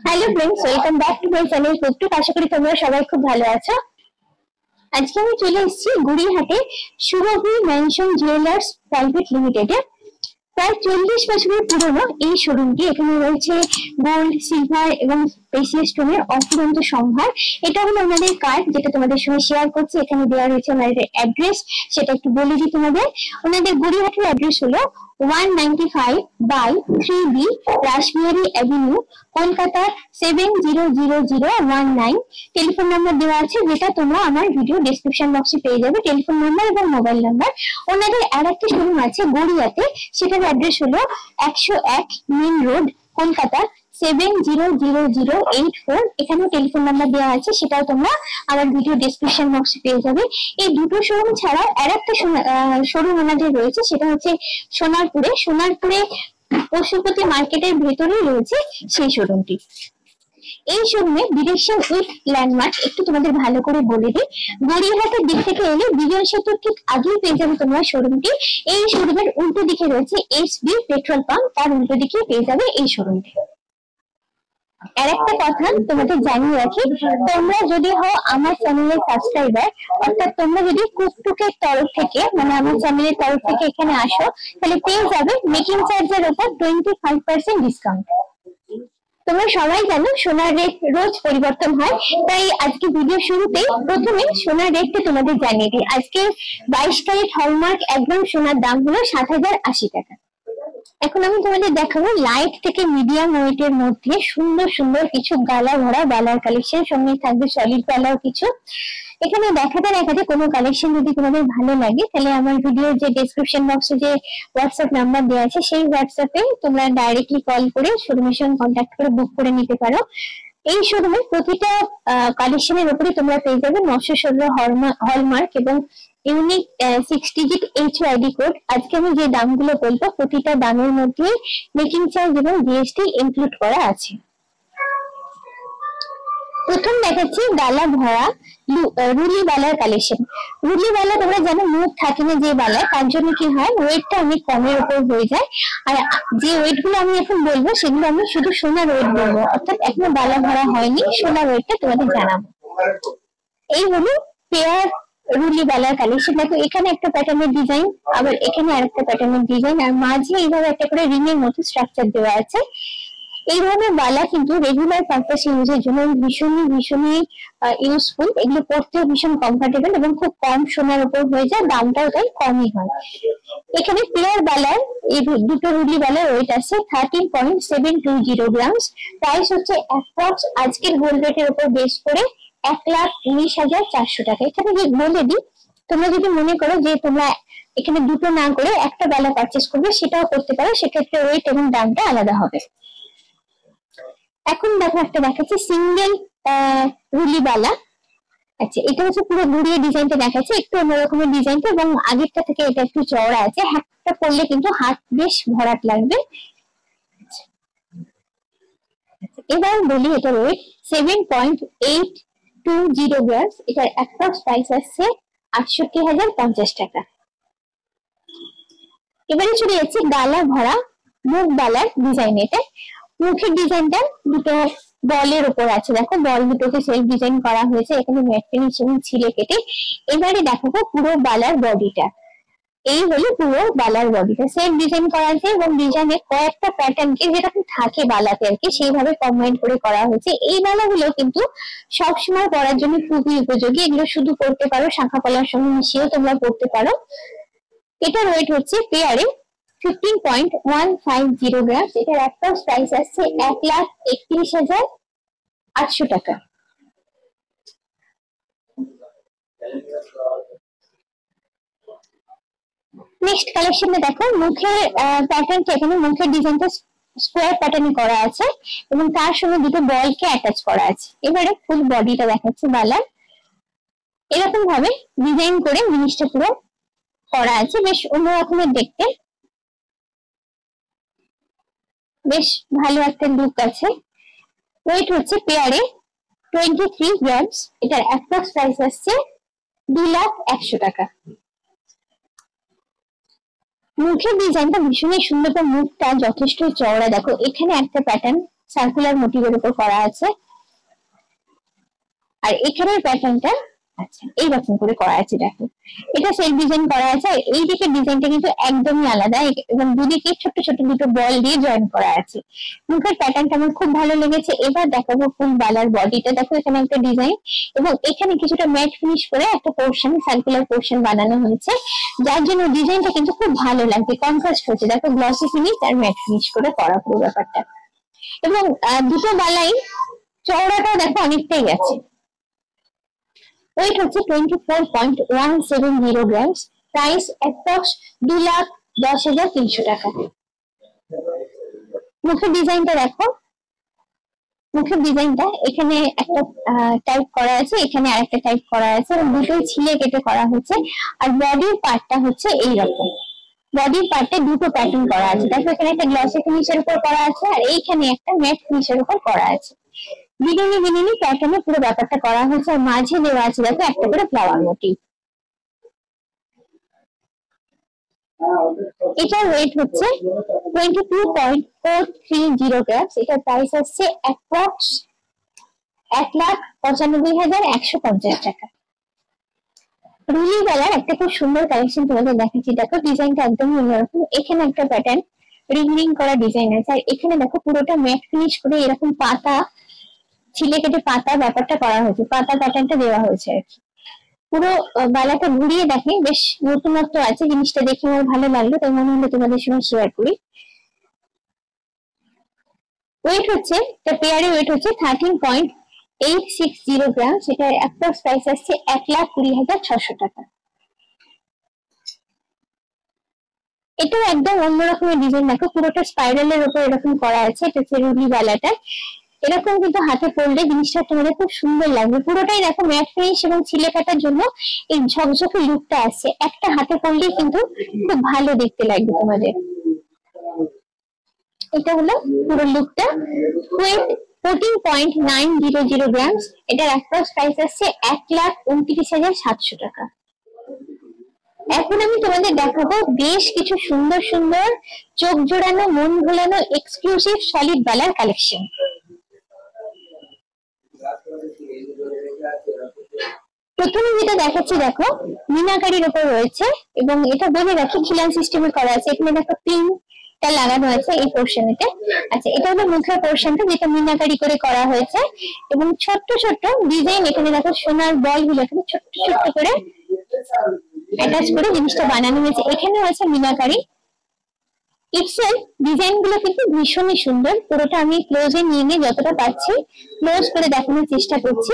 Hello friends, welcome back to my channel Cooktook. আশা করি তোমরা সবাই খুব ভালো আছো। আজকে আমি চলে এসেছি গড়িয়াহাটে সুরভি ম্যানশন জুয়েলার্স প্রাইভেট লিমিটেডে। প্রায় 40 বছরের পুরনো এই শোরুমটি। এখানে রয়েছে গোল্ড, সিলভার এবং প্রেসিয়াস স্টোনের অফুরন্ত সম্ভার। এটা হলো ওনাদের কার্ড, যেটা তোমাদের সঙ্গে শেয়ার করছি। এখানে দেওয়া রয়েছে ওনাদের অ্যাড্রেস, সেটা একটু বলে দিই তোমাদের। ওনাদের গড়িয়াহাটের অ্যাড্রেস হলো 195 by 3B Rashbehari avenue, Kolkata 700019। Telephone number দেওয়া আছে, যেটা তোমরা আমার ভিডিও ডেসক্রিপশন বক্সে পেয়ে যাবে, টেলিফোন নাম্বার এবং মোবাইল নাম্বার। ওনাদের আর একটা শোরুম আছে গড়িয়াতে, সেটার অ্যাড্রেস হলো 101 মেন রোড, কলকাতা 700084। এখানে টেলিফোন নাম্বার দেওয়া আছে, সেটাও তোমরা আমার ভিডিও ডেসক্রিপশন বক্সে পেয়ে যাবে। এই দুটো শোরুম ছাড়াও আর একটা শোরুম ওনাদের রয়েছে, সেটা হচ্ছে সোনারপুরে পশুপতি মার্কেটের ভেতরেই রয়েছে সেই শোরুমটি। এই শোরুমে ডিরেকশন উইথ ল্যান্ডমার্ক একটু তোমাদের ভালো করে বলে দিই। গড়িয়াহাটের দিক থেকে এলে বিজয় সেতুর ঠিক আগেই পেয়ে যাবে তোমরা শোরুমটি। এই শোরুমের উল্টো দিকে রয়েছে এসবি পেট্রোল পাম্প, তার উল্টো দিকে পেয়ে যাবে এই শোরুমটি। আর একটা কথা তোমাদের জানিয়ে রাখি, তোমরা যদি হও আমার চ্যানেলের সাবস্ক্রাইবার, অর্থাৎ তোমরা যদি কুকটুকের তরফ থেকে, মানে আমার চ্যানেলের তরফ থেকে এখানে আসো, তাহলে পেয়ে যাবে মেকিং চার্জের উপর 25% ডিসকাউন্ট। তোমরা সবাই জানো সোনার রেট রোজ পরিবর্তন হয়, তাই আজকে ভিডিও শুরুতেই প্রথমে সোনার রেটটা তোমাদের জানিয়ে দিই। আজকে 22 ক্যারেট হলমার্ক একদম সোনার দাম হলো 7080 টাকা। এখন আমি তোমাদের দেখাবো লাইট থেকে মিডিয়াম ওয়েটের মধ্যে সুন্দর সুন্দর কিছু গালা ভরা বালার কালেকশন, সঙ্গে থাকবে সলিড বালাও কিছু। এখানে দেখাতে কোনো কালেকশন যদি তোমাদের ভালো লাগে, তাহলে আমার ভিডিওর যে ডেসক্রিপশন বক্সে যে হোয়াটসঅ্যাপ নাম্বার দেওয়া আছে, সেই হোয়াটসঅ্যাপে তোমরা ডাইরেক্টলি কল করে শোরুমের সঙ্গে কন্ট্যাক্ট করে বুক করে নিতে পারো। এই শোরুমে প্রতিটা কালেকশনের উপরে তোমরা পেয়ে যাবে 916 হলমার্ক এবং ইউনিক 6 ডিজিট HYD কোড। আজকে আমি যে দামগুলো বলবো, প্রতিটা দামের মধ্যে মেকিং চার্জ এবং জিএসটি ইনক্লুড করা আছে। প্রথম দেখাচ্ছি ডালা ভরা রুলি বালার কালেকশন। রুলি বালা তোমরা জানো মুখ থাকে না যে বালা, তার জন্য কি হয়, ওয়েটটা অনেক কমের উপর হয়ে যায়। আর যে ওয়েট গুলো আমি এখন বলবো, সেগুলো আমি শুধু সোনার ওয়েট বলবো, অর্থাৎ এখনো বালা ভরা হয়নি, সোনার ওয়েটটা তোমাদের জানাবো। এই হলো পেয়ার রুলি বালার কালেকশন। দেখো এখানে একটা প্যাটার্নের ডিজাইন, আবার এখানে আরেকটা প্যাটার্নের ডিজাইন, আর মাঝে এইভাবে একটা করে রিং এর মতো স্ট্রাকচার দেওয়া আছে। এই ধরনের বালা কিন্তু রেগুলার পারপাস ইউজের জন্য ভীষণই ইউজফুল। এগুলো পড়তেও ভীষণ কমফোর্টেবল এবং খুব কম সোনার উপর হয়ে যায়, দামটাও তাই কমই হয়। এখানে পেয়ার বালার এই দুটো রুলি বালার ওয়েট আছে 13.720 গ্রামস। প্রাইস হচ্ছে অ্যাপ্রক্স আজকের গোল্ড রেটের উপর বেস করে 1,19,400 টাকা। এখানে বলে দিই, তোমরা যদি মনে করো যে তোমরা এখানে দুটো না করে একটা বালা পারচেস করবে, সেটাও করতে পারো, সেক্ষেত্রে ওয়েট এবং দামটা আলাদা হবে। এখন দেখো একটা দেখাচ্ছি সিঙ্গেল রুলি বালা। আচ্ছা, এটা হচ্ছে পুরো ঘুরিয়ে ডিজাইনটা দেখাচ্ছে, একটু অন্যরকমের ডিজাইনটা, এবং আগেরটা থেকে এটা একটু চওড়া আছে। হাতটা পরলে কিন্তু হাত বেশ ভরাট লাগবে। এবার বলি এটা ওয়েট 7.820 গ্রামস। এটার অ্যাপ্রক্স প্রাইস আসছে 68,050 টাকা। এবারে চলে যাচ্ছে গালা ভরা মুখ বালার ডিজাইন। এটা মুখের ডিজাইনটা দুটো বলের উপর আছে, দেখো বল দুটোকে সেলফ ডিজাইন করা হয়েছে, এখানে ম্যাট ফিনিশ এবং ছিলে কেটে। এবারে দেখাবো পুরো বালার বডিটা। এই হলো পুরো বালার বডিটা সেলফ ডিজাইন করা আছে, এবং ডিজাইনের কয়েকটা প্যাটার্নকে যেরকম থাকে বালাতে আর কি, সেইভাবে কম্বাইন করে করা হয়েছে। এই বালাগুলো কিন্তু সবসময় পরার জন্য খুবই উপযোগী। এগুলো শুধু পরতে পারো, শাঁখা পলার সঙ্গে মিশিয়েও তোমরা পরতে পারো। এটার ওয়েট হচ্ছে পেয়ারে 15.150 গ্রাম। এটার অ্যাপ্রক্স প্রাইস আসছে 1,31,800 টাকা। নেক্সট কালেকশনে দেখো মুখের প্যাটার্নটা, এখানে মুখের ডিজাইনটা স্কোয়ার প্যাটার্নে করা আছে এবং তার সঙ্গে দুটো বলকে অ্যাটাচ করা আছে। এবারে ফুল বডিটা দেখাচ্ছে বালার, এরকম ভাবে ডিজাইন করে জিনিসটা পুরো করা আছে, বেশ অন্যরকমের দেখতে, বেশ ভালো একটা লুক আছে। ওয়েট হচ্ছে পেয়ারে 23 গ্রামস। এটার অ্যাপ্রক্স প্রাইস আসছে 2,01,000 টাকা। মুখের ডিজাইনটা ভীষণই সুন্দর, মুখটা যথেষ্ট চওড়া। দেখো এখানে একটা প্যাটার্ন সার্কুলার মোটিভের উপর করা আছে। আর এখানের প্যাটার্নটা আচ্ছা এইরকম করে করা আছে, দেখো এটা সেলফ ডিজাইন করা আছে। আর এই দিকের ডিজাইনটা কিন্তু একদমই আলাদা এবং দুদিকে ছোট ছোট দুটো বল দিয়ে জয়েন করা আছে। মুখের প্যাটার্নটা আমার খুব ভালো লেগেছে। এবার দেখাবো ফুল বালার বডিটা। দেখো এখানে একটা ডিজাইন এবং এখানে কিছুটা ম্যাট ফিনিশ করে একটা পোর্শন, সার্কুলার পোর্শন বানানো হয়েছে, যার জন্য ডিজাইনটা কিন্তু খুব ভালো লাগছে, কন্ট্রাস্ট হচ্ছে। দেখো গ্লসি ফিনিশ আর ম্যাট ফিনিশ করে করা পুরো ব্যাপারটা। এবং দুটো বালাই চওড়াটা দেখো অনেকটাই আছে। ওয়েট হচ্ছে 24.170 গ্রামস, প্রাইস অ্যাপ্রক্স 2,10,300 টাকা। মুখের ডিজাইনটা দেখো, মুখের ডিজাইনটা এখানে একটা টাইপ করা আছে, এখানে আরেকটা টাইপ করা আছে এবং দুটোই ছিলে কেটে করা হচ্ছে। আর বডির পার্টটা হচ্ছে এইরকম, বডির পার্টে দুটো প্যাটার্ন করা আছে। দেখো এখানে একটা গ্লসি ফিনিশের উপর করা আছে আর এইখানে একটা ম্যাট ফিনিশের উপর করা আছে। বিনুনি বিনুনি প্যাটার্নে পুরো ব্যাপারটা করা হয়েছে আর মাঝে দেওয়া আছে দেখো একটা করে ফ্লাওয়ার মোটিভ। এটার ওয়েট হচ্ছে 22.430 গ্রামস। এটার প্রাইস আসছে অ্যাপ্রক্স 1,95,150 টাকা। রুলি কালার একটা খুব সুন্দর কালেকশন তোমাদের দেখাচ্ছি। দেখো ডিজাইনটা একদম অন্যরকম। এখানে একটা প্যাটার্ন রিং রিং করা ডিজাইন আছে আর এখানে দেখো পুরোটা ম্যাট ফিনিশ করে এরকম পাতা ছিলে কেটে পাতা ব্যাপারটা করা হয়েছে, পাতা প্যাটার্নটা দেওয়া হয়েছে আর কি। পুরো বালাটা ঘুরিয়ে দেখে বেশ নতুনত্ব আছে, জিনিসটা দেখে আমার ভালো লাগলো, তাই মনে হলো তোমাদের সঙ্গে শেয়ার করি। ওয়েট হচ্ছে পেয়ারে ওয়েট হচ্ছে 13.860 গ্রাম। সেটার অ্যাপ্রক্স প্রাইস আসছে 1,20,600 টাকা। এটাও একদম অন্যরকমের ডিজাইন। দেখো পুরোটা স্পাইরালের উপর এরকম করা আছে, এটা হচ্ছে রুলি বালাটা। এরকম কিন্তু হাতে পড়লে জিনিসটা তোমাদের খুব সুন্দর লাগবে। পুরোটাই দেখো ম্যাট ফিনিশ এবং ছিলে কাটার জন্য এই ঝকঝকে লুকটা আসছে। একটা হাতে পড়লেই কিন্তু খুব ভালো দেখতে লাগবে তোমাদের। এটা হলো পুরো লুকটা। ওয়েট 14.900 গ্রাম। এটার অ্যাপ্রক্স প্রাইস আসছে 1,29,700 টাকা। এখন আমি তোমাদের দেখাবো বেশ কিছু সুন্দর সুন্দর চোখ জোড়ানো, মন ভোলানো এক্সক্লুসিভ সলিড বালার কালেকশন। প্রথমে যেটা দেখাচ্ছি দেখো মিনাকারির উপর রয়েছে এবং এটা বলে রাখি খিলান সিস্টেমে করা আছে। এখানে দেখো পিনটা লাগানো আছে এই পোর্শনেতে। আচ্ছা এটা হলো মুখের পোর্শনটা যেটা মিনাকারি করে করা হয়েছে এবং ছোট্ট ছোট্ট ডিজাইন এখানে দেখো সোনার বল গুলো এখানে ছোট্ট ছোট্ট করে অ্যাটাচ করে জিনিসটা বানানো হয়েছে। এখানে আছে মিনাকারি। ইটসেলফ ডিজাইন গুলো কিন্তু ভীষণই সুন্দর। পুরোটা আমি ক্লোজে নিয়ে নিয়ে যতটা পাচ্ছি ক্লোজ করে দেখানোর চেষ্টা করছি।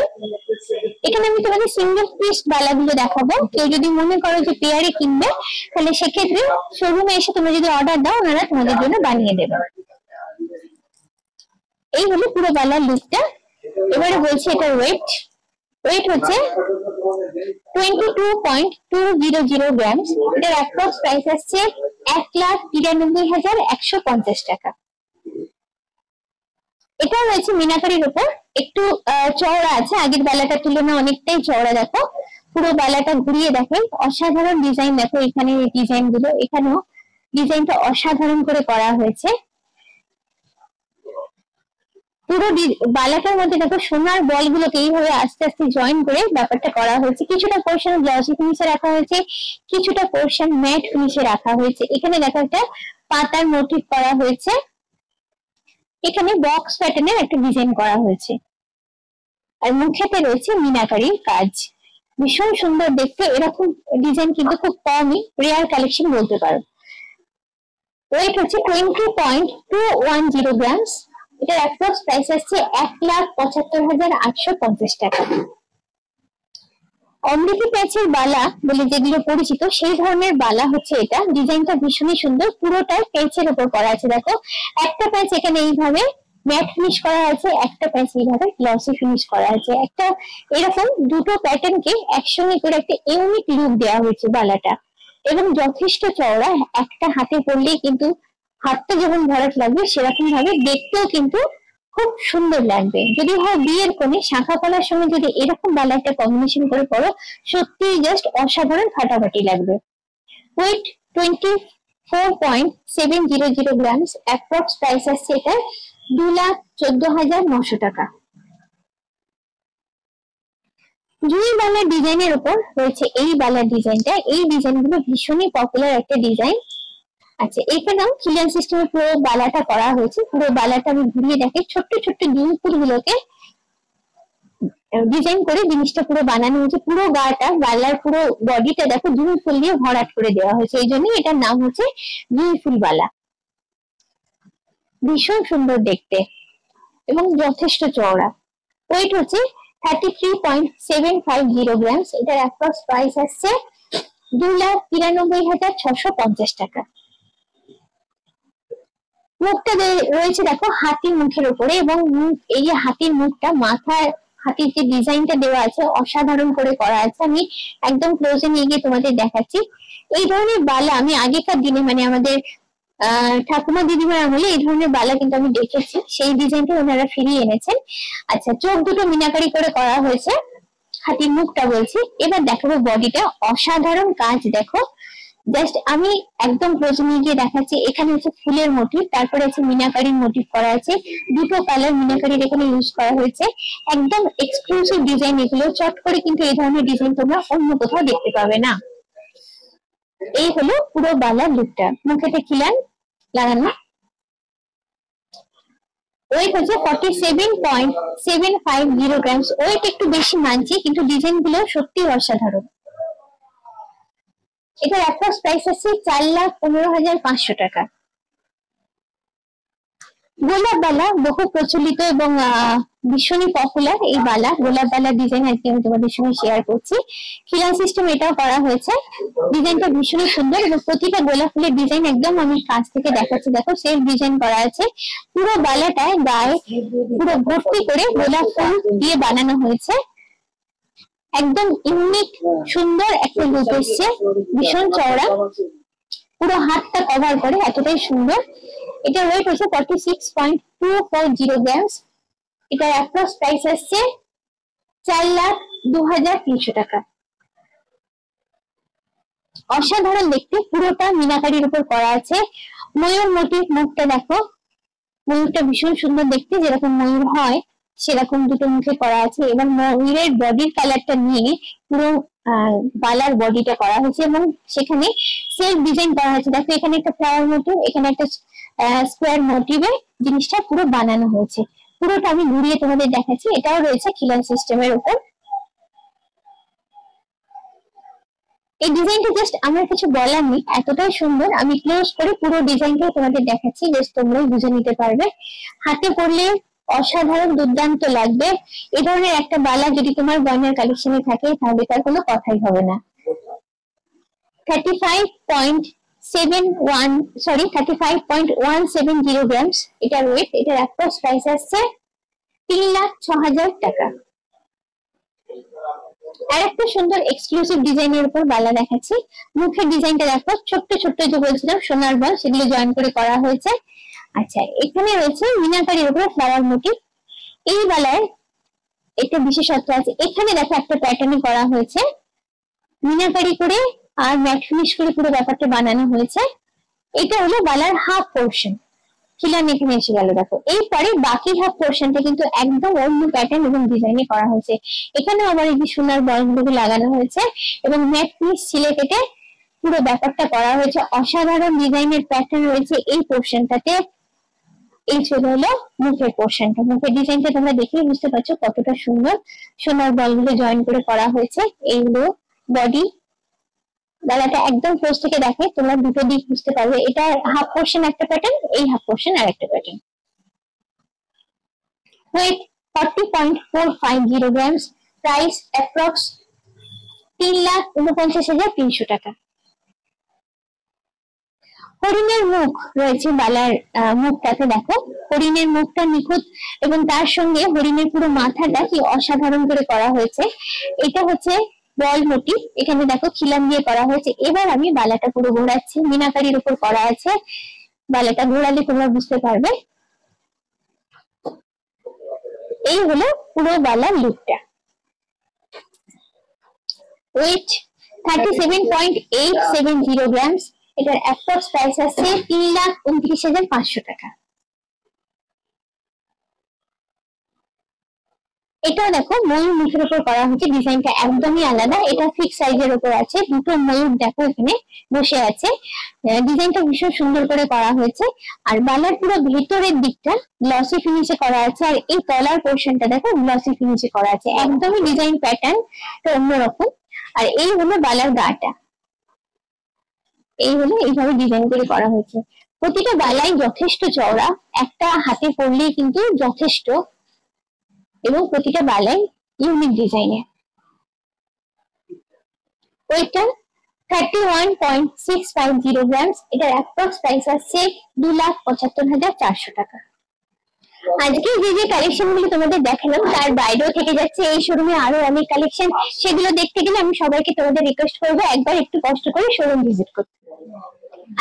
এখানে আমি তোমাদের সিঙ্গেল পিস বালাগুলো দেখাবো। কেউ যদি মনে করো যে পেয়ারে কিনবে তাহলে সেক্ষেত্রে শোরুমে এসে তোমরা যদি অর্ডার দাও ওনারা তোমাদের জন্য বানিয়ে দেবে। এই হলো পুরো বালার লুকটা। এবারে বলছি এটার ওয়েট হচ্ছে 22.200 গ্রাম। এটার অ্যাপ্রক্স প্রাইস আসছে 1,93,150 টাকা। এটা রয়েছে মিনাকারির উপর, একটু চওড়া আছে, আগের বালাটার তুলনায় অনেকটাই চওড়া। দেখো পুরো বালাটা ঘুরিয়ে দেখে অসাধারণ ডিজাইন। দেখো এখানে ডিজাইন গুলো, এখানেও ডিজাইনটা অসাধারণ করে করা হয়েছে। পুরো বালাটার মধ্যে দেখো সোনার বল গুলোকে এইভাবে আস্তে আস্তে জয়েন করে ব্যাপারটা করা হয়েছে। কিছুটা পোর্শন গ্লসি ফিনিশে রাখা হয়েছে, কিছুটা পোর্শন ম্যাট ফিনিশে রাখা হয়েছে। এখানে দেখো একটা পাতার মোটিভ করা হয়েছে, এখানে বক্স প্যাটার্নের একটা ডিজাইন করা হয়েছে আর মুখেতে রয়েছে মিনাকারির কাজ। ভীষণ সুন্দর দেখতে। এরকম ডিজাইন কিন্তু খুব কমই, রেয়ার কালেকশন বলতে পারো। ওয়েট হচ্ছে 20.210 গ্রাম। এটার অ্যাপ্রক্স প্রাইস আসছে 1,75,850 টাকা। অমৃতি প্যাচের বালা বলে যেগুলো পরিচিত সেই ধরনের বালা হচ্ছে এটা। ডিজাইনটা ভীষণই সুন্দর, পুরোটাই প্যাচের উপর করা আছে। দেখো একটা প্যাচ এখানে এইভাবে ম্যাট ফিনিশ করা আছে, একটা প্যাচ এইভাবে গ্লসি ফিনিশ করা আছে। একটা এরকম দুটো প্যাটার্নকে একসঙ্গে করে একটা ইউনিক লুক দেওয়া হয়েছে বালাটা এবং যথেষ্ট চওড়া। একটা হাতে পড়লেই কিন্তু হাতটা যেমন ভরাট লাগবে সেরকম ভাবে দেখতেও কিন্তু খুব সুন্দর লাগবে। যদি হয় বিয়ের কোণে শাখা কলার সঙ্গে যদি এরকম বালা একটা কম্বিনেশন করে পড়ো সত্যি জাস্ট অসাধারণ ফাটাফাটি লাগবে। ওয়েট 4.700 গ্রামস, অ্যাপ্রক্স প্রাইস আসছে এটা 2,14,900 টাকা। জুঁই বালার ডিজাইনের উপর রয়েছে এই বালার ডিজাইনটা। এই ডিজাইনগুলো ভীষণই পপুলার একটা ডিজাইন। আচ্ছা, এখানেও খিলান সিস্টেমের পুরো বালাটা করা হয়েছে। পুরো বালাটা আমি ঘুরিয়ে দেখে ছোট্ট ছোট্ট জুঁই ফুলগুলোকে ডিজাইন করে জিনিসটা পুরো বানানো হয়েছে। পুরো গাটা, বালার পুরো বডিটা দেখো জুঁই ফুল দিয়ে ভরাট করে দেওয়া হয়েছে, এই জন্যই এটার নাম হচ্ছে জুঁই ফুল বালা। ভীষণ সুন্দর দেখতে এবং যথেষ্ট চওড়া। ওয়েট হচ্ছে 33.750 গ্রামস। এটার অ্যাপ্রক্স প্রাইস আসছে 2,93,650 টাকা। মুখটা রয়েছে দেখো হাতির মুখের উপরে, এবং এই যে হাতির মুখটা, মাথায় হাতির যে ডিজাইনটা দেওয়া আছে অসাধারণ করে করা আছে। আমি একদম ক্লোজে নিয়ে গিয়ে তোমাদের দেখাচ্ছি। এই ধরনের বালা আমি আগেকার দিনে মানে আমাদের ঠাকুমা দিদিমার আমলে এই ধরনের বালা কিন্তু আমি দেখেছি, সেই ডিজাইনটা ওনারা ফিরিয়ে এনেছেন। আচ্ছা, চোখ দুটো মিনাকারি করে করা হয়েছে, হাতির মুখটা বলছি। এবার দেখাবো বডিটা, অসাধারণ কাজ দেখো। জাস্ট আমি একদম ক্লোজে নিয়ে গিয়ে দেখাচ্ছি। এখানে হচ্ছে ফুলের মোটিভ, তারপরে হচ্ছে মিনাকারির মোটিভ করা আছে। দুটো কালার মিনাকারির এখানে ইউজ করা হয়েছে। একদম এক্সক্লুসিভ ডিজাইন এগুলো, চট করে কিন্তু এই ধরনের ডিজাইন তোমরা অন্য কোথাও দেখতে পাবে না। এই হলো পুরো বালার লুকটা। মুখেতে খিলান লাগানো। ওয়েট হচ্ছে 47.750 গ্রামস। ওয়েট একটু বেশি মানছি, কিন্তু ডিজাইন গুলো সত্যি অসাধারণ। এটার অ্যাপ্রক্স প্রাইস আছে 4,15,500 টাকা। গোলাপ বালা বহু প্রচলিত এবং ভীষণই পপুলার এই বালা। গোলাপ বালা ডিজাইন আজকে আমি তোমাদের সঙ্গে শেয়ার করছি। খিলান সিস্টেম এটাও করা হয়েছে। ডিজাইনটা ভীষণই সুন্দর এবং প্রতিটা গোলাপ ফুলের ডিজাইন একদম আমি কাছ থেকে দেখাচ্ছি, দেখো সেম ডিজাইন করা আছে। পুরো বালাটায় গায়ে পুরো ভর্তি করে গোলাপ ফুল দিয়ে বানানো হয়েছে। একদম ইউনিক সুন্দর একটা লুক এসছে, ভীষণ চওড়া, পুরো হাতটা কভার করে, এতটাই সুন্দর। এটা ওয়েট হচ্ছে 46.240 গ্রামস। এটার অ্যাপ্রক্স প্রাইস আসছে 4,02,300 টাকা। অসাধারণ দেখতে, পুরোটা মিনাকারির উপর করা আছে। ময়ূর মোটিভ, মুখটা দেখো, ময়ূরটা ভীষণ সুন্দর দেখতে, যেরকম ময়ূর হয় সেরকম দুটো মুখে করা আছে। এবং ময়ূরের বডির কালারটা নিয়ে পুরো বালার বডিটা করা হয়েছে এবং সেখানে সেলফ ডিজাইন করা হয়েছে। দেখো এখানে একটা ফ্লাওয়ার মোটিভ, এখানে একটা স্কোয়ার মোটিভে জিনিসটা পুরো বানানো হয়েছে। পুরোটা আমি ঘুরিয়ে তোমাদের দেখাচ্ছি। এটাও রয়েছে খিলান সিস্টেমের উপর। এই ডিজাইনটা জাস্ট আমার কিছু বলার নেই, এতটাই সুন্দর। আমি ক্লোজ করে পুরো ডিজাইনটা তোমাদের দেখাচ্ছি, জাস্ট তোমরাই বুঝে নিতে পারবে। হাতে পরলে অসাধারণ দুর্দান্ত লাগবে। এই ধরনের একটা বালা যদি তোমার গয়নার কালেকশনে থাকে তাহলে তার কোনো কথাই হবে না। 35.170 গ্রামস এটার ওয়েট। এটার অ্যাপ্রক্স প্রাইস আসছে 3,06,000 টাকা। আর একটা সুন্দর এক্সক্লুসিভ ডিজাইনের উপর বালা দেখাচ্ছি। মুখের ডিজাইনটা দেখো, ছোট্ট ছোট্ট যে বলছিলাম সোনার বল, সেগুলো জয়েন করে করা হয়েছে। আচ্ছা, এখানে রয়েছে মিনাকারির উপর ফ্লাওয়ার মোটিভ। এই বালায় একটা বিশেষত্ব আছে, এখানে দেখো একটা প্যাটার্ন করা হয়েছে মিনাকারি করে আর ম্যাট ফিনিশ করে পুরো ব্যাপারটা বানানো হয়েছে। এটা হলো বালার হাফ পোর্শন। খিলান এখানে এসে গেল দেখো। এরপরে বাকি হাফ পোর্শনটা কিন্তু একদম অন্য প্যাটার্ন এবং ডিজাইনে করা হয়েছে। এখানেও আবার এই যে সোনার বলগুলো লাগানো হয়েছে এবং ম্যাট ফিনিশ ছিলে কেটে পুরো ব্যাপারটা করা হয়েছে। অসাধারণ ডিজাইনের প্যাটার্ন রয়েছে এই পোর্শনটাতে। এই ছিল হলো মুখের পোর্শনটা। মুখের ডিজাইনটা তোমরা দেখেই বুঝতে পারছো কতটা সুন্দর। সোনার বলগুলো জয়েন করে করা হয়েছে। এইগুলো বডি, গলাটা একদম ক্লোজ থেকে দেখে তোমরা দুটো দিক বুঝতে পারবে। এটা হাফ পোর্শন একটা প্যাটার্ন, এই হাফ পোর্শন আর একটা pattern. Weight 40.450 grams. Price approx 3,49,300 টাকা। হরিণের মুখ রয়েছে বালার মুখটাতে, দেখো হরিণের মুখটা নিখুঁত এবং তার সঙ্গে হরিণের পুরো মাথাটা কি অসাধারণ করে করা হয়েছে। এটা হচ্ছে বল মোটিভ, এখানে দেখো খিলান দিয়ে করা হয়েছে। এবার আমি বালাটা পুরো ঘোরাচ্ছি, মিনাকারির উপর করা আছে। বালাটা ঘোরালে তোমরা বুঝতে পারবে। এই হলো পুরো বালার লুকটা। Weight 37.870 grams. এটার অ্যাপ্রক্স প্রাইস আছে 3,29,500 টাকা। এটা দেখো ময়ূর মুখের উপর করা হয়েছে, ডিজাইনটা একদমই আলাদা, এটা ফিক্স সাইজের উপর আছে, দুটো ময়ূর দেখো এখানে বসে আছে, ডিজাইনটা ভীষণ সুন্দর করে করা হয়েছে। আর বালার পুরো ভেতরের দিকটা গ্লসি ফিনিশে করা আছে, আর এই তলার পোর্শনটা দেখো গ্লসি ফিনিশে করা আছে, একদমই ডিজাইন প্যাটার্ন অন্যরকম। আর এই হলো বালার গাটা, এই হলো এইভাবে ডিজাইন করে করা হয়েছে। প্রতিটা বালাই যথেষ্ট চওড়া, একটা হাতে পরলেই কিন্তু যথেষ্ট, এবং প্রতিটা বালাই ইউনিক ডিজাইনের। ওইটা 31.650 গ্রাম, এটার অ্যাপ্রক্স প্রাইস আছে 2,75,400 টাকা। আজকে যে যে কালেকশন গুলো তোমাদের দেখালাম তার বাইরেও থেকে যাচ্ছে এই শোরুমে আরো অনেক কালেকশন, সেগুলো দেখতে গেলে আমি সবাইকে তোমাদের রিকোয়েস্ট করবো একবার একটু কষ্ট করে শোরুম ভিজিট করতে।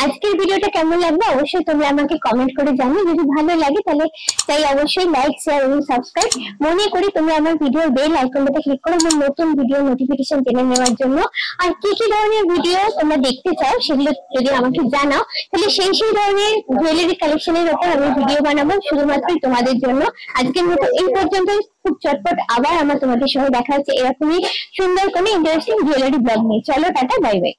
আজকের ভিডিওটা কেমন লাগবে অবশ্যই তোমরা আমাকে কমেন্ট করে জানিও, যদি ভালো লাগে তাহলে তাই অবশ্যই লাইক, শেয়ার এবং সাবস্ক্রাইব। মনে করি তোমরা আমার ভিডিওর বেল আইকনটাতে ক্লিক করে আমার নতুন ভিডিও নোটিফিকেশন জেনে নেওয়ার জন্য। আর কি কি ধরনের ভিডিও তোমরা দেখতে চাও সেগুলো যদি আমাকে জানাও, তাহলে সেই ধরনের জুয়েলারি কালেকশনের উপর আমি ভিডিও বানাবো শুধুমাত্র তোমাদের জন্য। আজকের মতো এই পর্যন্ত, খুব চটপট আবার আমার তোমাদের সঙ্গে দেখা হচ্ছে এরকমই সুন্দর কোনো ইন্টারেস্টিং জুয়েলারি ব্লগ নিয়ে। চলো টাটা, বাই বাই।